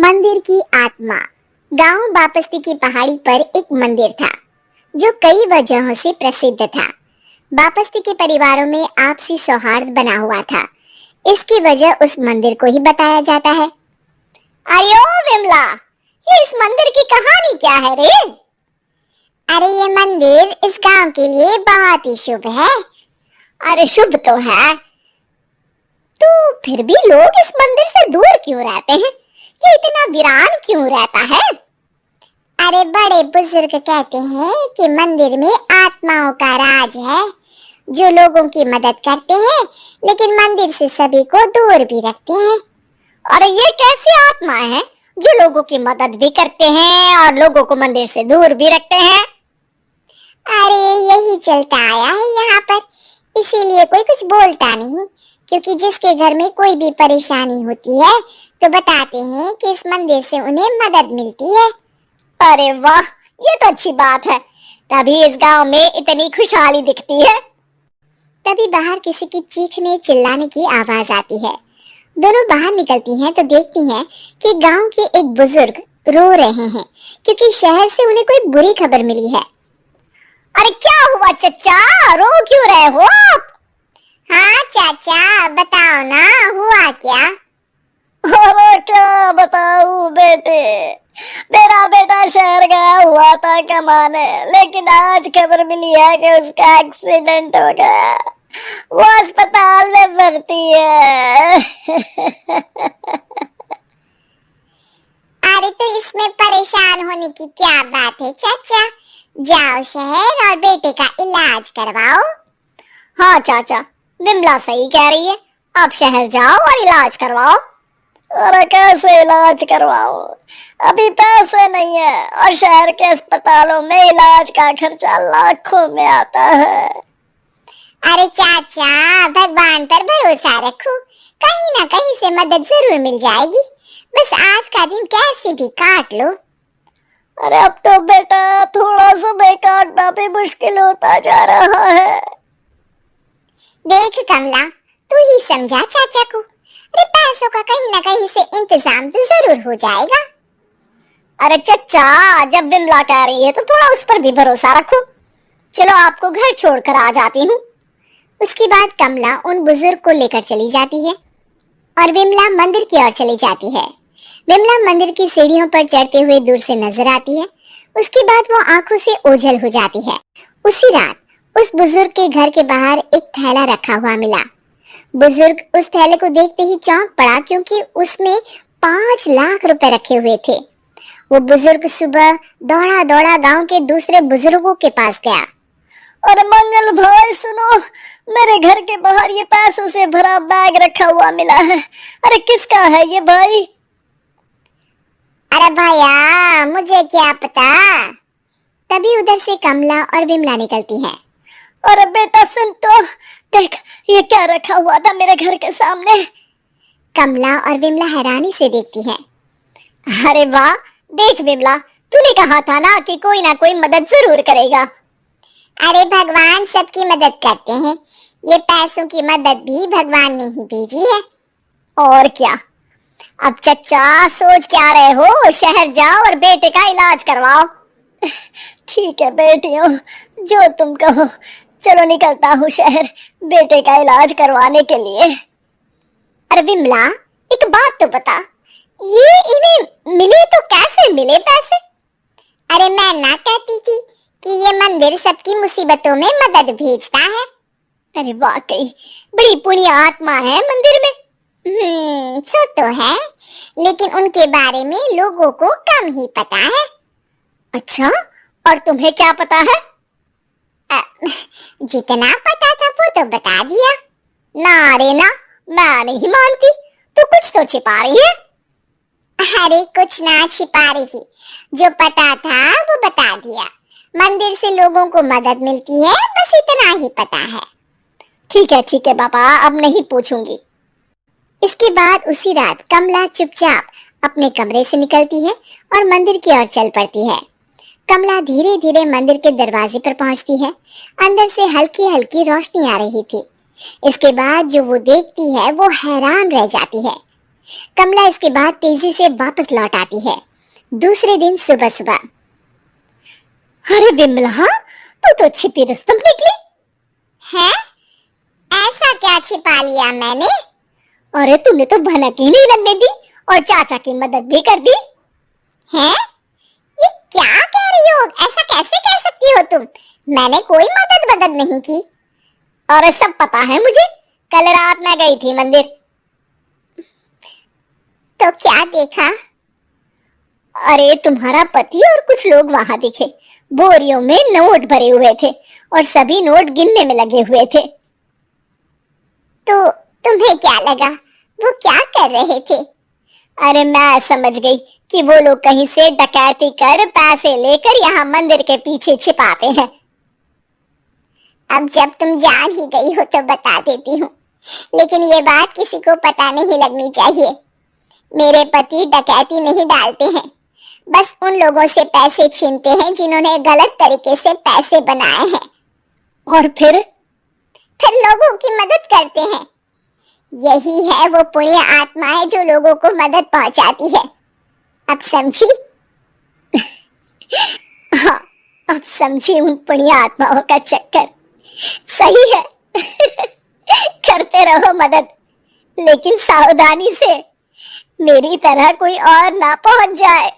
मंदिर की आत्मा। गांव बापस्ती की पहाड़ी पर एक मंदिर था जो कई वजहों से प्रसिद्ध था। बापस्ती के परिवारों में आपसी सौहार्द बना हुआ था। इसकी वजह उस मंदिर को ही बताया जाता है। अयो विमला, ये इस मंदिर की कहानी क्या है रे? अरे ये मंदिर इस गांव के लिए बहुत ही शुभ है। अरे शुभ तो है, तो फिर भी लोग इस मंदिर से दूर क्यों रहते हैं? ये इतना वीरान क्यों रहता है? अरे बड़े बुजुर्ग कहते हैं कि मंदिर में आत्माओं का राज है जो लोगों की मदद करते हैं, लेकिन मंदिर से सभी को दूर भी रखते हैं। अरे ये कैसी आत्माएं हैं जो लोगों की मदद भी करते हैं और लोगों को मंदिर से दूर भी रखते हैं? अरे यही चलता आया है यहाँ पर, इसीलिए कोई कुछ बोलता नहीं, क्योंकि जिसके घर में कोई भी परेशानी होती है तो बताते हैं कि इस मंदिर से उन्हें मदद मिलती है। अरे वाह, ये तो अच्छी बात है, तभी इस गांव में इतनी खुशहाली दिखती है। तभी बाहर किसी की चीखने चिल्लाने की आवाज आती है। दोनों बाहर निकलती हैं तो देखती हैं कि गांव के एक बुजुर्ग रो रहे हैं क्योंकि शहर से उन्हें कोई बुरी खबर मिली है। अरे क्या हुआ चचा, रो क्यों रहे हो आप? हाँ चाचा, बताओ ना, हुआ क्या? अरे क्या बताऊं बेटे, मेरा बेटा शहर गया हुआ था कमाने, लेकिन आज खबर मिली है कि उसका एक्सीडेंट हो गया। वो अस्पताल में भर्ती है। अरे तो इसमें परेशान होने की क्या बात है चाचा, जाओ शहर और बेटे का इलाज करवाओ। हाँ चाचा, विमला सही कह रही है, आप शहर जाओ और इलाज करवाओ। अरे कैसे इलाज करवाओ, अभी पैसे नहीं है और शहर के अस्पतालों में इलाज का खर्चा लाखों में आता है। अरे चाचा, भगवान पर भरोसा रखो, कहीं ना कहीं से मदद जरूर मिल जाएगी, बस आज का दिन कैसे भी काट लो। अरे अब तो बेटा थोड़ा समय काटना भी मुश्किल होता जा रहा है। देख कमला, तू ही समझा चाचा को, अरे पैसों का कहीं ना कहीं से इंतजाम तो जरूर हो जाएगा। अरे चचा, जब विमला कह रही है तो थोड़ा उस पर भी भरोसा रखो। चलो आपको घर छोड़कर आ जाती हूँ। उसके बाद कमला उन बुजुर्ग को लेकर चली जाती है और विमला मंदिर की ओर चली जाती है। विमला मंदिर की सीढ़ियों पर चढ़ते हुए दूर से नजर आती है, उसके बाद वो आंखों से ओझल हो जाती है। उसी रात उस बुजुर्ग के घर के बाहर एक थैला रखा हुआ मिला। बुजुर्ग उस थैले को देखते ही चौंक पड़ा, क्योंकि उसमें 5 लाख रुपए रखे हुए थे। वो बुजुर्ग सुबह दौड़ा दौड़ा गांव के दूसरे बुजुर्गों के पास गया। अरे मंगल भाई सुनो, मेरे घर के बाहर ये पैसों से भरा बैग रखा हुआ मिला है। अरे किसका है ये भाई? अरे भैया, मुझे क्या पता। तभी उधर से कमला और विमला निकलती हैं। अरे बेटा सुन तो, देख ये क्या रखा हुआ था मेरे घर के सामने। कमला और विमला हैरानी से देखती हैं। अरे वाह, देख विमला, तूने कहा था ना कि कोई ना कोई मदद जरूर करेगा। अरे भगवान सबकी मदद करते हैं, ये पैसों की मदद भी भगवान ने ही भेजी है। और क्या, अब चचा सोच क्या रहे हो, शहर जाओ और बेटे का इलाज करवाओ। ठीक है बेटियों, जो तुम कहो, चलो निकलता हूँ शहर बेटे का इलाज करवाने के लिए। अरे विमला, एक बात तो बता, ये इन्हें मिले तो कैसे मिले पैसे? अरे मैं ना कहती थी कि ये मंदिर सबकी मुसीबतों में मदद भेजता है। अरे वाकई बड़ी पुण्य आत्मा है मंदिर में। सो तो है, लेकिन उनके बारे में लोगों को कम ही पता है। अच्छा, और तुम्हें क्या पता है? जितना पता था वो तो बता दिया। ना रे ना, मैं नहीं मानती, तू कुछ तो छिपा रही है। अरे कुछ ना छिपा रही, जो पता था वो बता दिया। मंदिर से लोगों को मदद मिलती है, बस इतना ही पता है। ठीक है पापा, अब नहीं पूछूंगी। इसके बाद उसी रात कमला चुपचाप अपने कमरे से निकलती है और मंदिर की ओर चल पड़ती है। कमला धीरे धीरे मंदिर के दरवाजे पर पहुंचती है। अंदर से हल्की हल्की रोशनी आ रही थी। इसके बाद जो वो देखती है वो हैरान रह जाती है। कमला इसके बाद तेजी से वापस लौट आती है। दूसरे दिन सुबह सुबह। अरे विमला, तू तो छिपी रुस्तम निकली है। ऐसा क्या छिपा लिया मैंने? अरे तूने तो भनक ही नहीं लगने दी और चाचा की मदद भी कर दी है। ये क्या कह रही हो? ऐसा कैसे कह सकती हो तुम? मैंने कोई मदद नहीं की। और सब पता है मुझे, कल रात मैं गई थी मंदिर। तो क्या देखा? अरे तुम्हारा पति और कुछ लोग वहां दिखे। बोरियों में नोट भरे हुए थे और सभी नोट गिनने में लगे हुए थे। तो तुम्हें क्या लगा वो क्या कर रहे थे? अरे मैं समझ गई कि वो लोग कहीं से डकैती कर पैसे लेकर यहाँ मंदिर के पीछे छिपाते हैं। अब जब तुम जान ही गई हो तो बता देती हूँ, लेकिन ये बात किसी को पता नहीं लगनी चाहिए। मेरे पति डकैती नहीं डालते हैं, बस उन लोगों से पैसे छीनते हैं जिन्होंने गलत तरीके से पैसे बनाए हैं। और फिर लोगों की मदद करते हैं। यही है वो पुण्य आत्माएं जो लोगों को मदद पहुंचाती है। अब समझी? हाँ, अब समझी उन पुण्य आत्माओं का चक्कर। सही है। करते रहो मदद, लेकिन सावधानी से, मेरी तरह कोई और ना पहुंच जाए।